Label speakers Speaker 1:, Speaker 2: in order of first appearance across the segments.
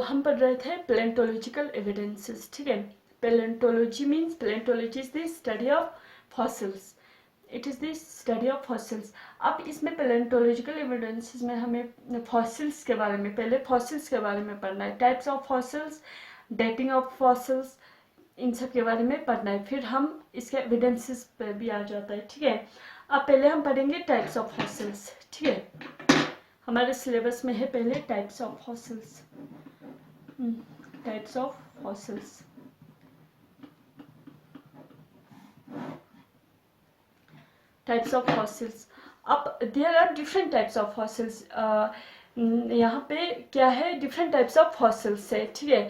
Speaker 1: हम पढ़ रहे थे पैलेंटोलॉजिकल एविडेंसेस, ठीक है। Palaeontology means, palaeontology is the study of fossils, it is the study of fossils. अब इसमें पैलेंटोलॉजिकल एविडेंसेस में हमें फॉसिल्स के बारे में, पहले फॉसिल्स के बारे में पढ़ना है, types of fossils, dating of fossils, इन सब के बारे में पढ़ना है, फिर हम इसके एविडेंसेस पे भी आ जाता है, ठीक है। अब पहले हम पढ़ेंगे टाइप्स ऑफ फॉसिल्स, ठीक है। हमारे सिलेबस में है पहले types of fossils, types of fossils. Types of fossils, अब there are different types of fossils. यहाँ पे क्या है, डिफरेंट टाइप्स ऑफ फॉसिल्स है, ठीक है।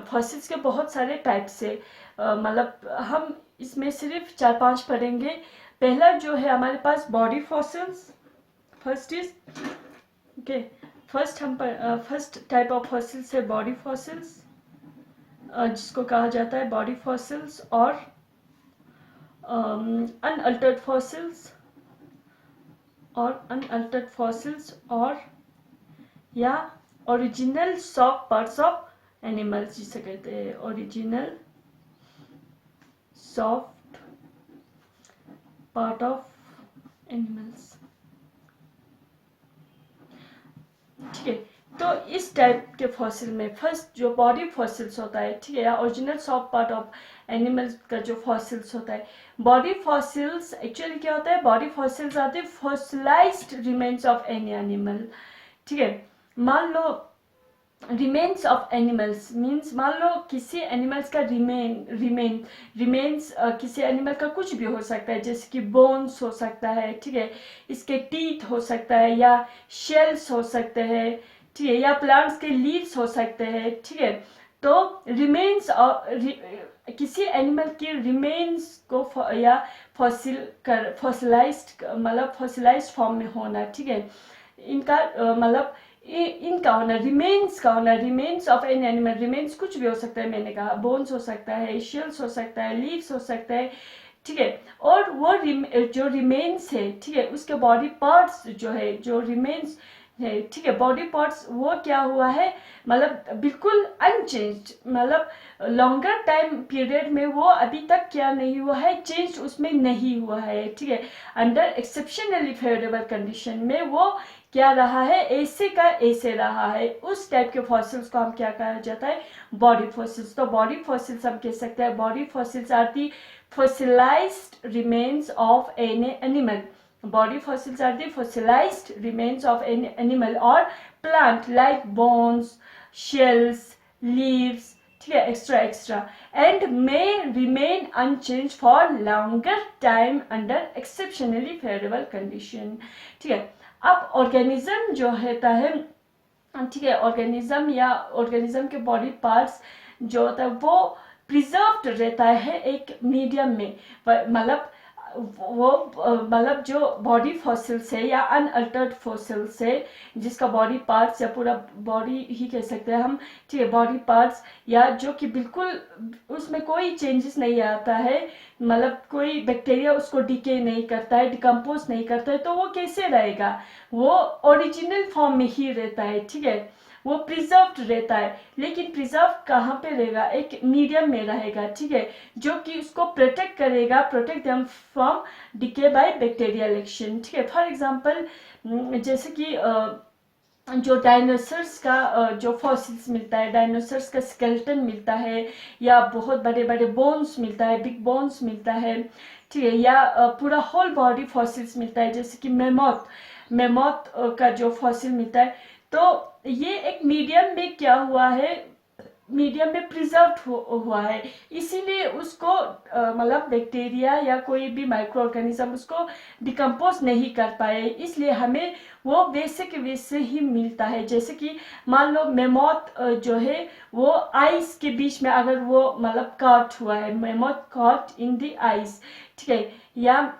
Speaker 1: फॉसिल्स के बहुत सारे टाइप्स है, मतलब हम इसमें सिर्फ 4-5 पढ़ेंगे। पहला जो है हमारे पास body fossils, first is okay, first type of fossils है बॉडी फॉसिल्स, जिसको कहा जाता है बॉडी फॉसिल्स, और अनअल्टर्ड फॉसिल्स, और अनअल्टर्ड फॉसिल्स, और या original soft parts of animals, जिसे कहते हैं original soft part of animals, ठीक है। तो इस टाइप के फॉसिल में फर्स्ट जो बॉडी फॉसिल्स होता है, ठीक है, या original soft part of animals का जो फॉसिल्स होता है, बॉडी फॉसिल्स एक्चुअली क्या होता है, बॉडी फॉसिल्स आते हैं fossilised remains of any animal, ठीक है। मान लो रिमेन्स ऑफ एनिमल्स मीन्स, मान लो किसी एनिमल्स का रिमेन्स किसी एनिमल का कुछ भी हो सकता है, जैसे कि बोन्स हो सकता है, ठीक है, इसके टीथ हो सकता है, या शेल्स हो सकते हैं, ठीक है, या प्लांट्स के लीव्स हो सकते हैं, ठीक है। तो रिमेन्स किसी एनिमल के रिमेन्स को या फॉसिलाइज्ड मतलब फॉसिलाइज्ड फॉर्म में होना, ठीक है, इनका मतलब इनका होना, रिमेन्स का होना, remains of an animal, remains कुछ भी हो सकता है, मैंने कहा बोन्स हो सकता है, शेल्स हो सकता है, लीव्स हो सकता है, ठीक है। और वो जो रिमेन्स है, ठीक है, उसके बॉडी पार्ट्स जो है, जो रिमेन्स है, ठीक है, बॉडी पार्ट्स वो क्या हुआ है, मतलब बिल्कुल अनचेंज्ड, मतलब लॉन्गर टाइम पीरियड में वो अभी तक क्या नहीं हुआ है, चेंज उसमें नहीं हुआ है, ठीक है। अंडर एक्सेप्शनली फेवरेबल कंडीशन में वो क्या रहा है, ऐसे का ऐसे रहा है, उस टाइप के फॉसिल्स को हम क्या कहा जाता है, बॉडी फॉसिल्स। तो बॉडी फॉसिल्स हम कह सकते हैं, body fossils are the fossilized remains of any animal, body fossils are the fossilized remains of an animal or plant like bones, shells, leaves, ठीक है, extra extra, and may remain unchanged for longer time under exceptionally favorable condition, ठीक है। अब organism जो होता है, ठीक है, ऑर्गेनिज्म या ऑर्गेनिज्म के बॉडी पार्ट्स जो होता है वो प्रिजर्व्ड रहता है एक मीडियम में, मतलब वो मतलब जो बॉडी फॉसिल्स है या अनअल्टर्ड फॉसिल्स है, जिसका बॉडी पार्ट्स या पूरा बॉडी ही कह सकते हैं हम, ठीक है, बॉडी पार्ट्स, या जो कि बिल्कुल उसमें कोई चेंजेस नहीं आता है, मतलब कोई बैक्टीरिया उसको डिके नहीं करता है, डिकम्पोज नहीं करता है, तो वो कैसे रहेगा, वो ओरिजिनल फॉर्म में ही रहता है, ठीक है, वो प्रिजर्व्ड रहता है। लेकिन प्रिजर्व कहाँ पे रहेगा, एक मीडियम में रहेगा, ठीक है, जो कि उसको प्रोटेक्ट करेगा, protect them from decay bye bacterial action, ठीक है। फॉर एग्जांपल जैसे कि जो डायनासोर्स का जो फॉसिल्स मिलता है, डायनासोर्स का स्केलेटन मिलता है, या बहुत बड़े बड़े बोन्स मिलता है, बिग बोन्स मिलता है, ठीक है, या पूरा होल बॉडी फॉसिल्स मिलता है, जैसे कि मेमोथ का जो फॉसिल मिलता है, तो ये एक मीडियम में क्या हुआ है, मीडियम में प्रिजर्व हुआ है, इसीलिए उसको मतलब बैक्टीरिया या कोई भी माइक्रो ऑर्गेनिज्म उसको डिकम्पोज नहीं कर पाए, इसलिए हमें वो वैसे के वैसे ही मिलता है। जैसे कि मान लो मेमोथ जो है वो आइस के बीच में अगर वो मतलब कट हुआ है, mammoth cut in the ice, ठीक है, या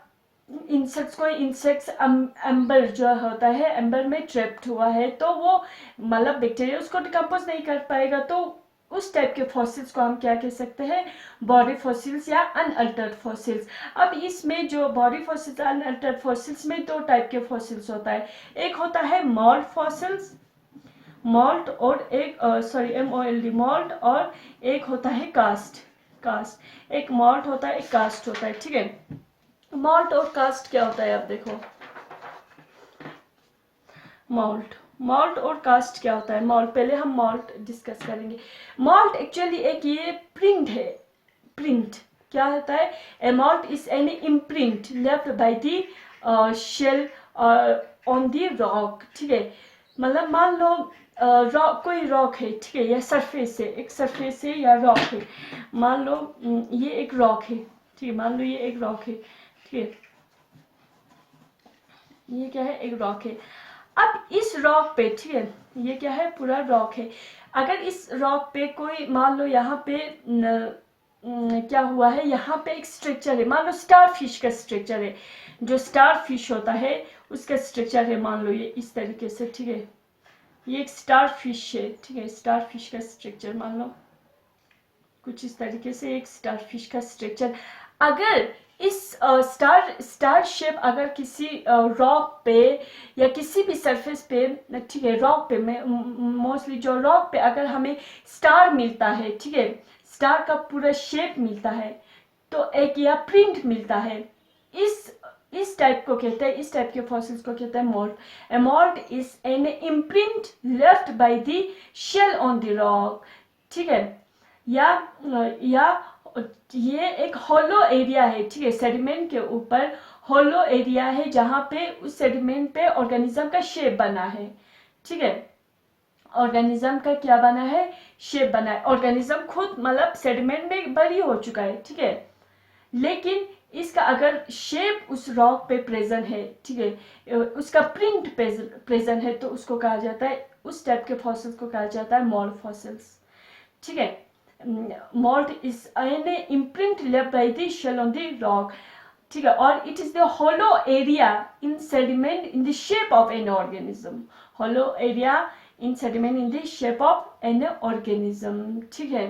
Speaker 1: इंसेक्ट्स एम्बर जो होता है, एम्बर में ट्रैप्ड हुआ है, तो वो मतलब बैक्टीरिया उसको डिकम्पोज नहीं कर पाएगा, तो उस टाइप के फॉसिल्स को हम क्या कह सकते हैं, बॉडी फॉसिल्स या अनअल्टर्ड फॉसिल्स। अब इसमें जो बॉडी फॉसिल्स अनअल्टर्ड फॉसिल्स में दो टाइप के फॉसिल्स होता है, एक होता है मोल्ड फॉसिल्स, मॉल्ट और एक MOLD मॉल्ट, और एक होता है कास्ट। एक मॉल्ट होता है, एक कास्ट होता है, ठीक है। मॉल्ट और कास्ट क्या होता है, आप देखो। मॉल्ट और कास्ट क्या होता है। मॉल्ट, पहले हम मॉल्ट डिस्कस करेंगे। मॉल्ट एक्चुअली एक ये प्रिंट है। प्रिंट क्या होता है, a mould is an imprint left by the shell on the rock, ठीक है। मतलब मान लो रॉक, कोई रॉक है, ठीक है, या सरफेस है, एक सरफेस है या रॉक है। मान लो ये एक रॉक है, ठीक है, मान लो ये एक रॉक है, ठीक है, ये क्या है, एक रॉक है। अब इस रॉक पे, ठीक है, ये क्या है, पूरा रॉक है। अगर इस रॉक पे कोई, मान लो यहाँ पे क्या हुआ है, यहाँ पे एक स्ट्रक्चर है, मान लो स्टार फिश का स्ट्रक्चर है, जो स्टार फिश होता है उसका स्ट्रक्चर है, मान लो ये इस तरीके से, ठीक है, ये एक स्टार फिश है, ठीक है, स्टार फिश का स्ट्रक्चर मान लो कुछ इस तरीके से, एक स्टार फिश का स्ट्रक्चर। अगर इस स्टार शेप अगर किसी रॉक पे या किसी भी सरफेस पे, ठीक है, रॉक पे में मोस्टली जो रॉक पे अगर हमें स्टार मिलता है, ठीक है, स्टार का पूरा शेप मिलता है, तो एक या प्रिंट मिलता है, इस टाइप को कहते हैं, इस टाइप के फॉसिल्स को कहते हैं mould. A mould is an imprint left by the shell on the rock, ठीक है। या ये एक होलो एरिया है, ठीक है, सेडिमेंट के ऊपर होलो एरिया है, जहां पे उस सेडिमेंट पे ऑर्गेनिज्म का शेप बना है, ठीक है, ऑर्गेनिज्म का क्या बना है, शेप बना है। ऑर्गेनिज्म खुद मतलब सेडिमेंट में बरी हो चुका है, ठीक है, लेकिन इसका अगर शेप उस रॉक पे प्रेजेंट है, ठीक है, उसका प्रिंट प्रेजेंट है, तो उसको कहा जाता है, उस टाइप के फॉसिल्स को कहा जाता है मॉल्ट फॉसिल्स, ठीक है। Mould is an imprint left by the shell on the rock, ठीक है, और it is the hollow area in sediment in the shape of an organism. Hollow area in sediment in the shape of an organism, ठीक है,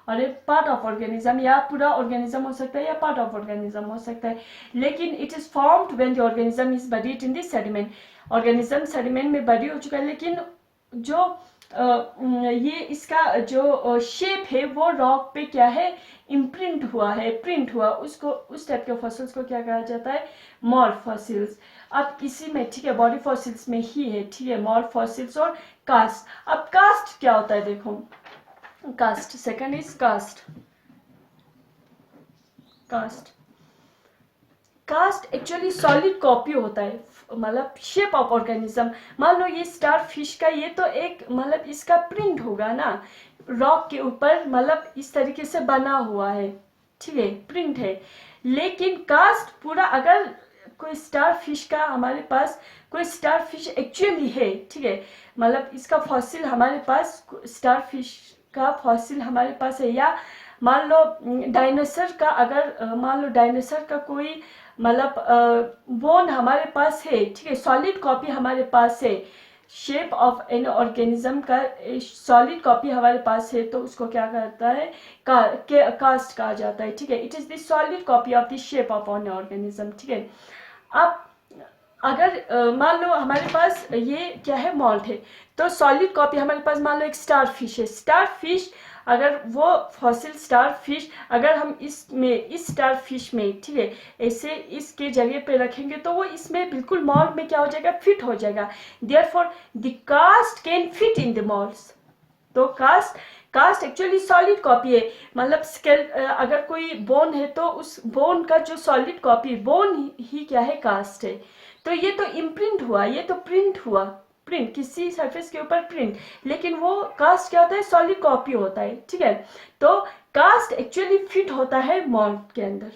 Speaker 1: और एक part of organism, या पूरा organism हो सकता है या पार्ट ऑफ ऑर्गेनिज्म हो सकता है, लेकिन it is formed when the organism is buried in the sediment. Organism sediment में बरी हो चुका है, लेकिन जो ये इसका जो शेप है वो रॉक पे क्या है, इम्प्रिंट हुआ है, प्रिंट हुआ, उसको उस टाइप के फॉसिल्स को क्या कहा जाता है, मॉल्ट फॉसिल्स। अब इसी में, ठीक है, बॉडी फॉसिल्स में ही है, ठीक है, मॉल्ट फॉसिल्स और कास्ट। अब कास्ट क्या होता है, देखो, cast, second is cast. Cast actually solid copy होता है, मतलब शेप ऑफ ऑर्गेनिज्म। मान लो ये स्टार फिश का, ये तो एक मतलब इसका प्रिंट होगा ना रॉक के ऊपर, मतलब इस तरीके से बना हुआ है, ठीक है, प्रिंट है। लेकिन कास्ट पूरा, अगर कोई स्टार फिश का हमारे पास, कोई स्टार फिश एक्चुअली है, ठीक है, मतलब इसका फॉसिल हमारे पास, स्टार फिश का फॉसिल हमारे पास है, या मान लो डायनासोर का, अगर मान लो डायनासोर का कोई मतलब बोन हमारे पास है, ठीक है, सॉलिड कॉपी हमारे पास है, शेप ऑफ एन ऑर्गेनिज्म का सॉलिड कॉपी हमारे पास है, तो उसको क्या कहता है, कास्ट कहा जाता है, ठीक है। It is the solid copy of the shape of an organism, ठीक है। अब अगर मान लो हमारे पास ये क्या है, मॉल्ट है, तो सॉलिड कॉपी हमारे पास, मान लो एक स्टार फिश है, स्टार फिश, अगर वो फॉसिल स्टार फिश अगर हम इसमें, इस स्टार फिश में, ठीक है, ऐसे इसके जगह पे रखेंगे, तो वो इसमें बिल्कुल मॉल्ट में क्या हो जाएगा, फिट हो जाएगा। Therefore the cast can fit in the moulds. तो कास्ट एक्चुअली सॉलिड कॉपी है, मतलब स्केल, अगर कोई बोन है तो उस बोन का जो सॉलिड कॉपी, बोन ही क्या है, कास्ट है। तो ये तो इम्प्रिंट हुआ, ये तो प्रिंट हुआ, प्रिंट किसी सरफेस के ऊपर प्रिंट, लेकिन वो कास्ट क्या होता है, सॉलिड कॉपी होता है, ठीक है। तो कास्ट एक्चुअली फिट होता है मॉल्ट के अंदर,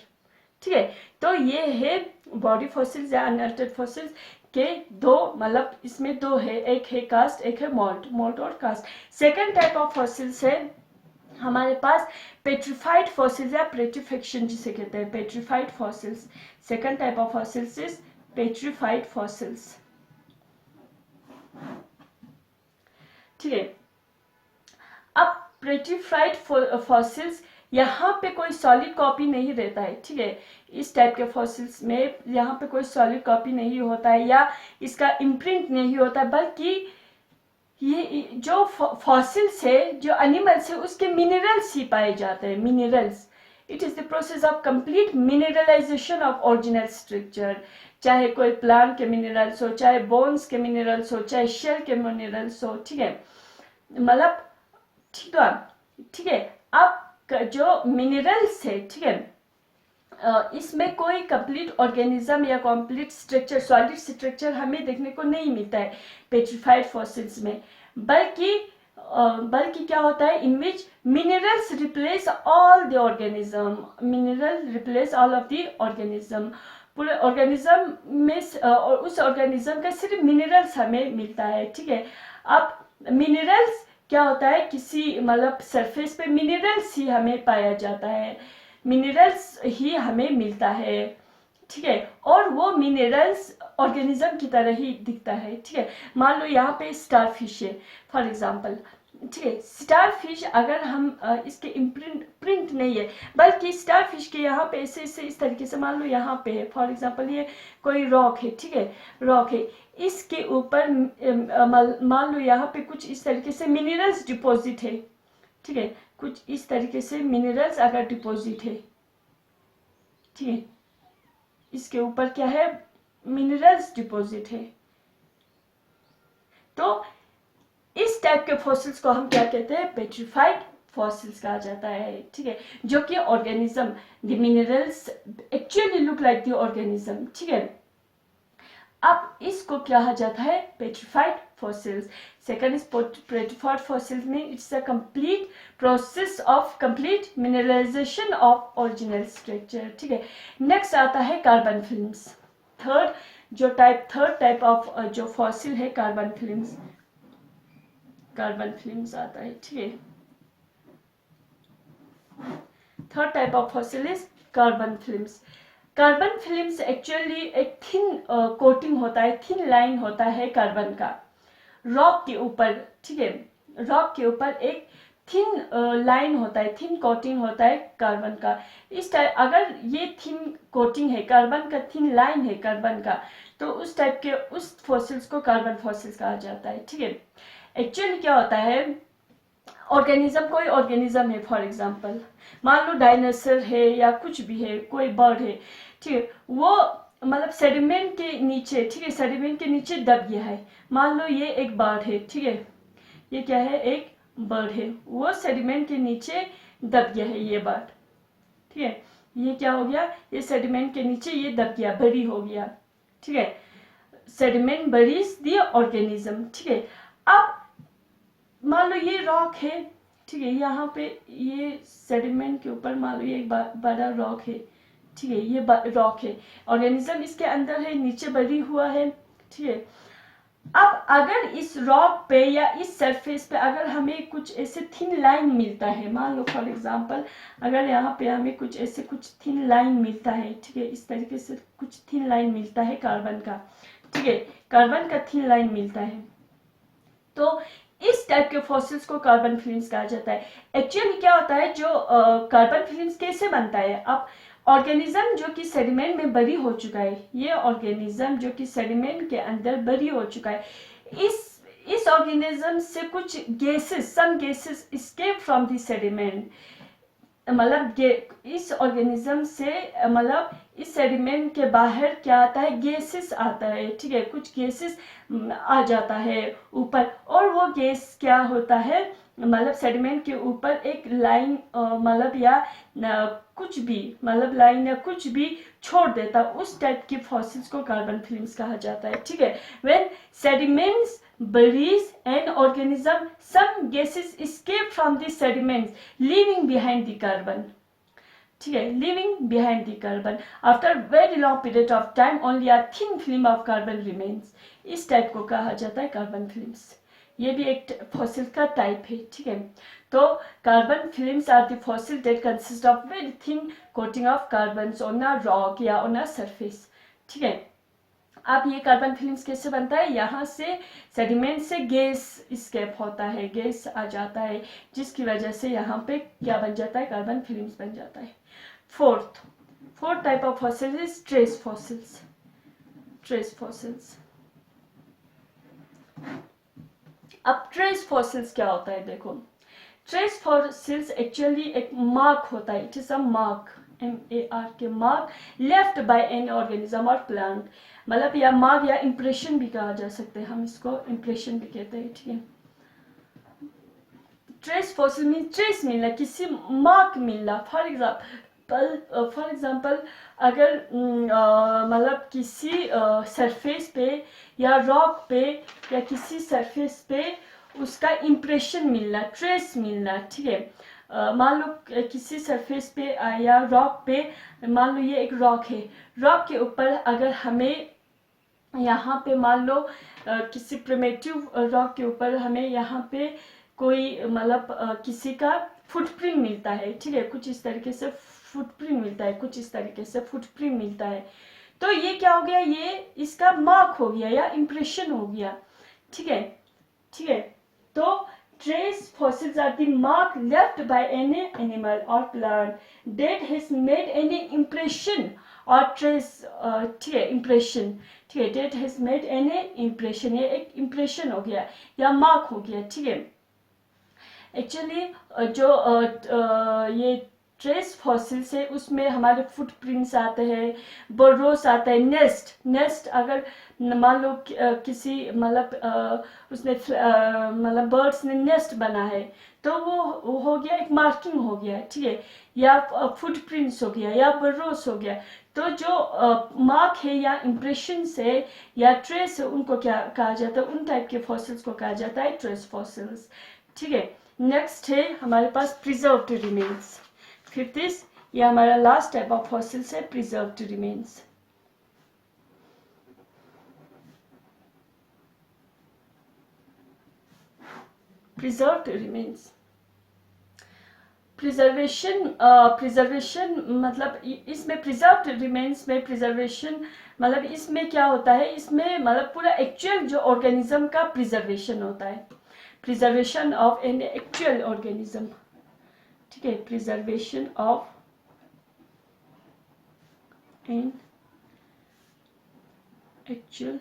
Speaker 1: ठीक है। तो ये है बॉडी फॉसिल्स या अनअल्टर्ड फॉसिल्स के दो, मतलब इसमें दो है, एक है कास्ट, एक है मॉल्ट और cast. Second type of fossils है हमारे पास पेट्रिफाइड फॉसिल्स या पेट्रिफिकेशन जिसे कहते हैं, petrified fossils. Second type of fossils is petrified fossils, ठीक है। अब पेट्रिफाइड फॉसिल्स, यहाँ पे कोई सॉलिड कॉपी नहीं रहता है, ठीक है, इस टाइप के फॉसिल्स में यहाँ पे कोई सॉलिड कॉपी नहीं होता है, या इसका इम्प्रिंट नहीं होता है, बल्कि ये जो फॉसिल्स है, जो एनिमल्स है, उसके मिनरल्स ही पाए जाते हैं, minerals. It is the process of complete mineralization of original structure. चाहे कोई प्लांट के मिनरल्स हो, चाहे बोन्स के मिनरल्स हो, चाहे शेल के मिनरल्स हो, ठीक है, मतलब ठीक है। अब जो मिनरल्स है, ठीक है, इसमें कोई कंप्लीट ऑर्गेनिज्म या कंप्लीट स्ट्रक्चर, सॉलिड स्ट्रक्चर हमें देखने को नहीं मिलता है पेट्रिफाइड फॉसिल्स में, बल्कि क्या होता है, in which minerals replace all the organism, mineral replace all of the organism. पूरे ऑर्गेनिज्म में और उस ऑर्गेनिज्म का सिर्फ मिनरल्स हमें मिलता है, ठीक है। अब मिनरल्स क्या होता है, किसी मतलब सरफेस पे मिनरल्स ही हमें पाया जाता है, मिनरल्स ही हमें मिलता है, ठीक है, और वो मिनरल्स ऑर्गेनिज्म की तरह ही दिखता है, ठीक है। मान लो यहाँ पे स्टार फिश है फॉर एग्जांपल, ठीक है। स्टार फिश अगर हम इसके प्रिंट नहीं है, बल्कि स्टार फिश के यहाँ पे ऐसे ऐसे इस तरीके से, मान लो यहाँ पे है फॉर एग्जांपल, ये कोई रॉक है, ठीक है, रॉक है, इसके ऊपर मान लो यहाँ पे कुछ इस तरीके से मिनरल्स डिपॉजिट है, ठीक है, कुछ इस तरीके से मिनरल्स अगर डिपॉजिट है, ठीक है, इसके ऊपर क्या है, मिनरल्स डिपॉजिट है, तो इस टाइप के फॉसिल्स को हम क्या कहते हैं, पेट्रिफाइड फॉसिल्स कहा जाता है, ठीक है, जो कि organism, the minerals actually look like the organism, ठीक है। अब इसको क्या कहा जाता है, petrified fossils. Second is petrified fossils में it's a complete process of complete mineralization of original structure, ठीक है। नेक्स्ट आता है carbon films. Third type of जो फॉसिल है, कार्बन फिल्म्स आता है, ठीक है। Third type of fossil is carbon films. Carbon films actually एक थिन कोटिंग होता है, थिन लाइन होता है कार्बन का रॉक के ऊपर, ठीक है, रॉक के ऊपर एक थिन लाइन होता है, थिन कोटिंग होता है कार्बन का। इस टाइप, अगर ये थिन कोटिंग है कार्बन का, थिन लाइन है कार्बन का, तो उस टाइप के उस फॉसिल्स को कार्बन फॉसिल्स कहा जाता है, ठीक है। एक्चुअली क्या होता है, ऑर्गेनिज्म, कोई ऑर्गेनिज्म है फॉर एग्जांपल, मान लो डायनासोर है या कुछ भी है, कोई बर्ड है, ठीक है, वो मतलब सेडिमेंट के नीचे, ठीक है, सेडिमेंट के नीचे दब गया है। मान लो ये एक बर्ड है, ठीक है, ये क्या है, एक बर्ड है, वो सेडिमेंट के नीचे दब गया है, ये बर्ड, ठीक है, ये क्या हो गया, ये सेडिमेंट के नीचे ये दब गया, बरी हो गया, ठीक है, सेडिमेंट बरीज द ऑर्गेनिज्म, ठीक है। अब मान लो ये रॉक है, ठीक है, यहाँ पे ये सेडिमेंट के ऊपर मान लो ये एक बड़ा रॉक है, ठीक है, ये रॉक है, ऑर्गेनिज्म इसके अंदर है, नीचे बरी हुआ है, ठीक है। अब अगर इस रॉक पे या इस सरफेस पे अगर हमें कुछ ऐसे थिन लाइन मिलता है, मान लो फॉर एग्जांपल, अगर यहाँ पे हमें कुछ ऐसे कुछ थिन लाइन मिलता है, ठीक है, इस तरीके से कुछ थिन लाइन मिलता है कार्बन का, ठीक है, कार्बन का थिन लाइन मिलता है, तो इस टाइप के फॉसिल्स को कार्बन फिल्म्स कहा जाता है। एक्चुअली क्या होता है, जो कार्बन फिल्म्स कैसे बनता है, अब ऑर्गेनिज्म जो कि सेडिमेंट में बरी हो चुका है, ये ऑर्गेनिज्म जो कि सेडिमेंट के अंदर बरी हो चुका है, इस ऑर्गेनिज्म से कुछ gases, some gases escape from the sediment, मतलब इस ऑर्गेनिज्म से, मतलब इस सेडिमेंट के बाहर क्या आता है, गैसेस आता है, ठीक है, कुछ गैसेस आ जाता है ऊपर, और वो गैस क्या होता है, मतलब सेडिमेंट के ऊपर एक लाइन, मतलब या कुछ भी, मतलब लाइन या कुछ भी छोड़ देता, उस टाइप के फॉसिल्स को कार्बन फिल्म्स कहा जाता है, ठीक है। When sediments buries an organism, some gases escape from the sediments, leaving behind the carbon. ठीक है, leaving behind the carbon. After very long period of time, only a thin film of carbon remains. इस type को कहा जाता है carbon films. ये भी एक फॉसिल का टाइप है, ठीक है। तो carbon films are the fossil that consist of very thin coating of carbon on a rock या ऑन अ सरफेस, ठीक है। अब ये कार्बन फिल्म्स कैसे बनता है, यहाँ से सेडिमेंट से गैस स्केप होता है, गैस आ जाता है, जिसकी वजह से यहाँ पे क्या बन जाता है, कार्बन फिल्म्स बन जाता है। Fourth type of fossil is trace fossils. अब ट्रेस फॉसिल्स क्या होता है, देखो ट्रेस फॉसिल्स एक्चुअली एक मार्क होता है, it is a mark, MAR के mark left by an organism और प्लांट, मतलब या मार्क या इम्प्रेशन भी कहा जा सकते हैं, हम इसको इम्प्रेशन भी कहते हैं, ठीक है। ट्रेस फॉसिल मीन ट्रेस मिलना, किसी मार्क मिलना। फॉर एग्जाम्पल अगर मतलब किसी सरफेस पे या रॉक पे या किसी सरफेस पे उसका इम्प्रेशन मिलना, ट्रेस मिलना, ठीक है। मान लो किसी सरफेस पे या रॉक पे, मान लो ये एक रॉक है, रॉक के ऊपर अगर हमें यहाँ पे मान लो किसी प्रिमेटिव रॉक के ऊपर हमें यहाँ पे कोई मतलब किसी का फुटप्रिंट मिलता है, ठीक है, कुछ इस तरीके से फुटप्रिंट मिलता है, कुछ इस तरीके से फुटप्रिंट मिलता है, तो ये क्या हो गया, ये इसका मार्क हो गया या इम्प्रेशन हो गया, ठीक है, ठीक है। तो trace fossils are the mark left by any animal or plant that has made any impression or trace, ठीक है, impression, ठीक है, that has made any impression, ये एक impression हो गया या mark हो गया, ठीक है। एक्चुअली जो ये ट्रेस फॉसिल्स है उसमें हमारे फुटप्रिंट्स आते हैं, बर्रोस आता है, नेस्ट अगर मान लो किसी मतलब उसने मतलब बर्ड्स ने नेस्ट बना है तो वो हो गया एक मार्किंग हो गया, ठीक है, या फुटप्रिंट्स हो गया या बर्रोस हो गया। तो जो मार्क है या इम्प्रेशन है या ट्रेस है उनको क्या कहा जाता है, उन टाइप के फॉसिल्स को कहा जाता है ट्रेस फॉसिल्स, ठीक है। नेक्स्ट है हमारे पास प्रिजर्व्ड रिमेन्स, फिफ्थ इज ये हमारा लास्ट टाइप ऑफ फॉसिल्स है preserved remains. Preserved remains, preservation मतलब इसमें प्रिजर्व्ड रिमेन्स में प्रिजर्वेशन मतलब इसमें क्या होता है, इसमें मतलब पूरा एक्चुअल जो ऑर्गेनिज्म का प्रिजर्वेशन होता है, preservation of an actual organism, ठीक है, प्रिजर्वेशन ऑफ एन एक्चुअल,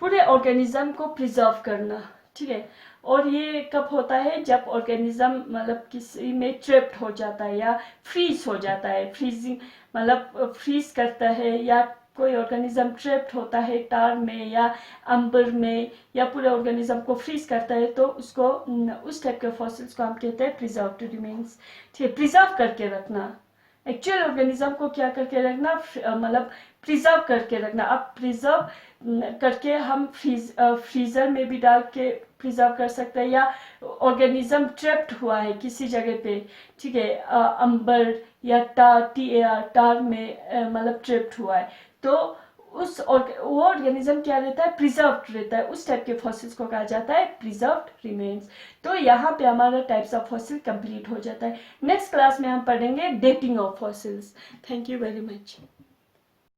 Speaker 1: पूरे ऑर्गेनिज्म को प्रिजर्व करना, ठीक है। और ये कब होता है, जब ऑर्गेनिज्म मतलब किसी में ट्रैप्ड हो जाता है या फ्रीज हो जाता है, फ्रीजिंग मतलब फ्रीज करता है, या कोई ऑर्गेनिज्म ट्रैप्ड होता है टार में या अंबर में या पूरे ऑर्गेनिज्म को फ्रीज करता है, तो उसको उस टाइप के फॉसिल्स को हम कहते हैं प्रिजर्व्ड रिमेन्स, ठीक है। प्रिजर्व करके रखना, एक्चुअल ऑर्गेनिज्म को क्या करके रखना, मतलब प्रिजर्व करके रखना। अब प्रिजर्व करके हम फ्रीजर में भी डाल के प्रिजर्व कर सकते हैं, या ऑर्गेनिज्म ट्रैप्ड हुआ है किसी जगह पे, ठीक है, अंबर या टार में मतलब ट्रैप्ड हुआ है, तो वो ऑर्गेनिज्म क्या रहता है, प्रिजर्व्ड रहता है, उस टाइप के फॉसिल्स को कहा जाता है प्रिजर्व्ड रिमेन्स। तो यहाँ पे हमारा टाइप्स ऑफ फॉसिल कंप्लीट हो जाता है। नेक्स्ट क्लास में हम पढ़ेंगे dating of fossils. Thank you very much.